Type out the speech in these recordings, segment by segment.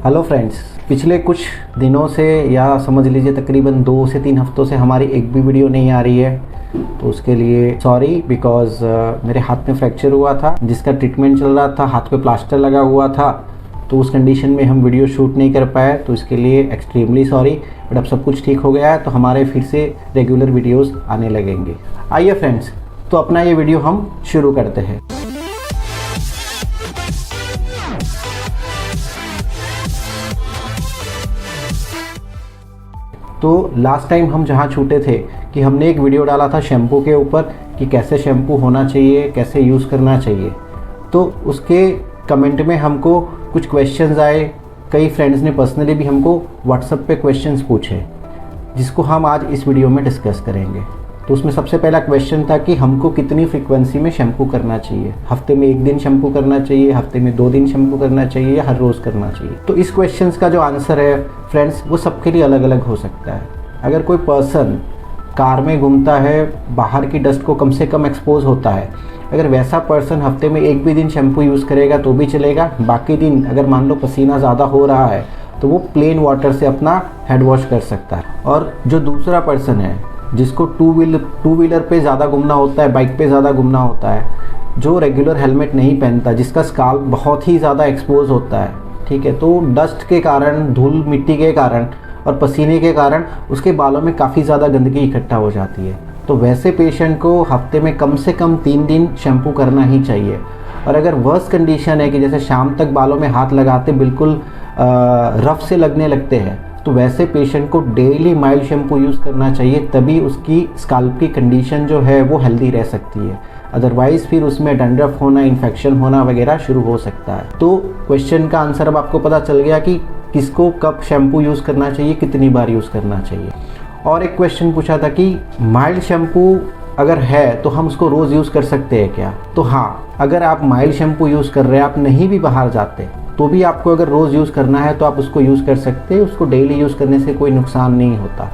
Hello friends, पिछले कुछ दिनों से या समझ लीजिए तकरीबन 2 से 3 हफ्तों से हमारी एक भी वीडियो नहीं आ रही है। तो उसके लिए सॉरी, बिकॉज़ मेरे हाथ में फ्रैक्चर हुआ था जिसका ट्रीटमेंट चल रहा था, हाथ पे प्लास्टर लगा हुआ था। तो उस कंडीशन में हम वीडियो शूट नहीं कर पाए, तो इसके लिए एक्सट्रीमली सॉरी। बट अब सब कुछ ठीक हो गया है तो हमारे फिर से रेगुलर वीडियोज़ आने लगेंगे। आइए फ्रेंड्स, तो अपना ये वीडियो हम शुरू करते हैं। तो लास्ट टाइम हम जहाँ छूटे थे कि हमने एक वीडियो डाला था शैम्पू के ऊपर कि कैसे शैम्पू होना चाहिए, कैसे यूज़ करना चाहिए। तो उसके कमेंट में हमको कुछ क्वेश्चंस आए, कई फ्रेंड्स ने पर्सनली भी हमको व्हाट्सएप पे क्वेश्चंस पूछे, जिसको हम आज इस वीडियो में डिस्कस करेंगे। तो उसमें सबसे पहला क्वेश्चन था कि हमको कितनी फ्रीक्वेंसी में शैम्पू करना चाहिए। हफ्ते में 1 दिन शैम्पू करना चाहिए, हफ्ते में 2 दिन शैम्पू करना चाहिए या हर रोज़ करना चाहिए। तो इस क्वेश्चंस का जो आंसर है फ्रेंड्स, वो सबके लिए अलग अलग हो सकता है। अगर कोई पर्सन कार में घूमता है, बाहर की डस्ट को कम से कम एक्सपोज होता है, अगर वैसा पर्सन हफ्ते में 1 भी दिन शैम्पू यूज़ करेगा तो भी चलेगा। बाकी दिन अगर मान लो पसीना ज़्यादा हो रहा है तो वो प्लेन वाटर से अपना हेड वॉश कर सकता है। और जो दूसरा पर्सन है जिसको टू व्हीलर पे ज़्यादा घूमना होता है, बाइक पे ज़्यादा घूमना होता है, जो रेगुलर हेलमेट नहीं पहनता, जिसका स्काल्प बहुत ही ज़्यादा एक्सपोज होता है, ठीक है, तो डस्ट के कारण, धूल मिट्टी के कारण और पसीने के कारण उसके बालों में काफ़ी ज़्यादा गंदगी इकट्ठा हो जाती है। तो वैसे पेशेंट को हफ्ते में कम से कम 3 दिन शैम्पू करना ही चाहिए। और अगर वर्स कंडीशन है कि जैसे शाम तक बालों में हाथ लगाते बिल्कुल रफ से लगने लगते हैं, तो वैसे पेशेंट को डेली माइल्ड शैम्पू यूज़ करना चाहिए, तभी उसकी स्काल्प की कंडीशन जो है वो हेल्दी रह सकती है। अदरवाइज़ फिर उसमें डैंड्रफ होना, इन्फेक्शन होना वगैरह शुरू हो सकता है। तो क्वेश्चन का आंसर अब आपको पता चल गया कि किसको कब शैम्पू यूज़ करना चाहिए, कितनी बार यूज़ करना चाहिए। और एक क्वेश्चन पूछा था कि माइल्ड शैम्पू अगर है तो हम उसको रोज़ यूज़ कर सकते हैं क्या। तो हाँ, अगर आप माइल्ड शैम्पू यूज़ कर रहे हैं, आप नहीं भी बाहर जाते, तो भी आपको अगर रोज़ यूज़ करना है तो आप उसको यूज़ कर सकते हैं। उसको डेली यूज़ करने से कोई नुकसान नहीं होता।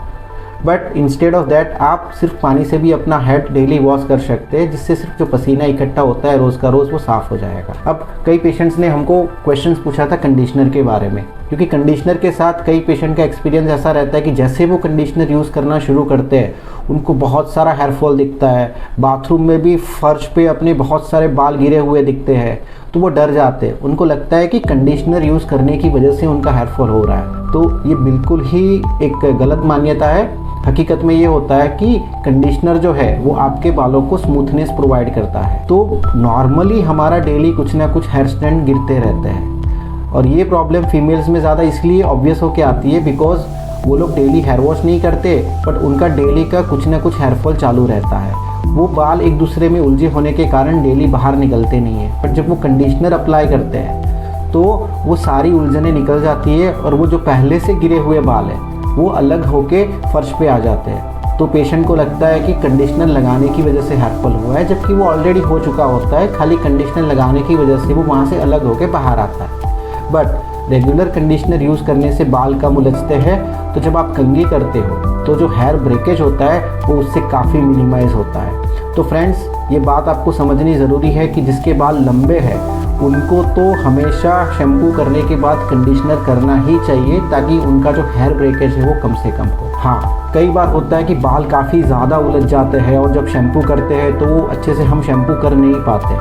बट इंस्टेड ऑफ दैट आप सिर्फ पानी से भी अपना हेड डेली वॉश कर सकते हैं, जिससे सिर्फ जो पसीना इकट्ठा होता है रोज़ का रोज़ वो साफ़ हो जाएगा। अब कई पेशेंट्स ने हमको क्वेश्चंस पूछा था कंडीशनर के बारे में, क्योंकि कंडीशनर के साथ कई पेशेंट का एक्सपीरियंस ऐसा रहता है कि जैसे वो कंडीशनर यूज़ करना शुरू करते हैं उनको बहुत सारा हेयर फॉल दिखता है, बाथरूम में भी फर्श पे अपने बहुत सारे बाल गिरे हुए दिखते हैं, तो वो डर जाते हैं। उनको लगता है कि कंडीशनर यूज़ करने की वजह से उनका हेयर फॉल हो रहा है। तो ये बिल्कुल ही एक गलत मान्यता है। हकीकत में ये होता है कि कंडीशनर जो है वो आपके बालों को स्मूथनेस प्रोवाइड करता है। तो नॉर्मली हमारा डेली कुछ ना कुछ हेयर स्ट्रैंड गिरते रहते हैं, और ये प्रॉब्लम फीमेल्स में ज़्यादा इसलिए ऑब्वियस होके आती है बिकॉज वो लोग डेली हेयर वॉश नहीं करते, बट उनका डेली का कुछ ना कुछ हेयर फॉल चालू रहता है। वो बाल एक दूसरे में उलझे होने के कारण डेली बाहर निकलते नहीं है, बट जब वो कंडीशनर अप्लाई करते हैं तो वो सारी उलझनें निकल जाती है और वो जो पहले से गिरे हुए बाल है वो अलग होके फर्श पे आ जाते हैं। तो पेशेंट को लगता है कि कंडीशनर लगाने की वजह से हेयर फॉल हुआ है, जबकि वो ऑलरेडी हो चुका होता है, खाली कंडीशनर लगाने की वजह से वो वहाँ से अलग होके बाहर आता है। बट रेगुलर कंडीशनर यूज़ करने से बाल कम उलझते हैं, तो जब आप कंघी करते हो तो जो हेयर ब्रेकेज होता है वो उससे काफ़ी मिनिमाइज़ होता है। तो फ्रेंड्स, ये बात आपको समझनी ज़रूरी है कि जिसके बाल लंबे हैं उनको तो हमेशा शैम्पू करने के बाद कंडीशनर करना ही चाहिए, ताकि उनका जो हेयर ब्रेकेज है वो कम से कम हो। हाँ, कई बार होता है कि बाल काफ़ी ज़्यादा उलझ जाते हैं और जब शैम्पू करते हैं तो वो अच्छे से हम शैम्पू कर नहीं पाते।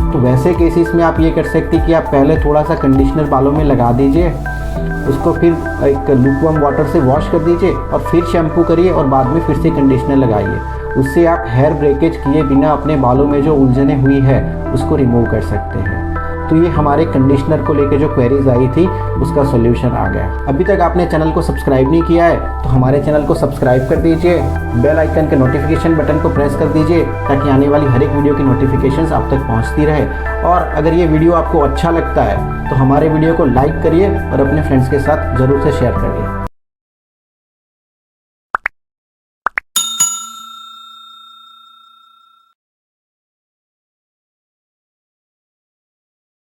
तो वैसे केसेस में आप ये कर सकते हैं कि आप पहले थोड़ा सा कंडीशनर बालों में लगा दीजिए, उसको फिर एक लुकवार्म वाटर से वॉश कर दीजिए और फिर शैम्पू करिए और बाद में फिर से कंडीशनर लगाइए। उससे आप हेयर ब्रेकेज किए बिना अपने बालों में जो उलझने हुई है उसको रिमूव कर सकते हैं। तो ये हमारे कंडीशनर को लेके जो क्वेरीज आई थी उसका सॉल्यूशन आ गया। अभी तक आपने चैनल को सब्सक्राइब नहीं किया है तो हमारे चैनल को सब्सक्राइब कर दीजिए, बेल आइकन के नोटिफिकेशन बटन को प्रेस कर दीजिए ताकि आने वाली हर एक वीडियो की नोटिफिकेशंस आप तक पहुंचती रहे। और अगर ये वीडियो आपको अच्छा लगता है तो हमारे वीडियो को लाइक करिए और अपने फ्रेंड्स के साथ ज़रूर से शेयर करिए।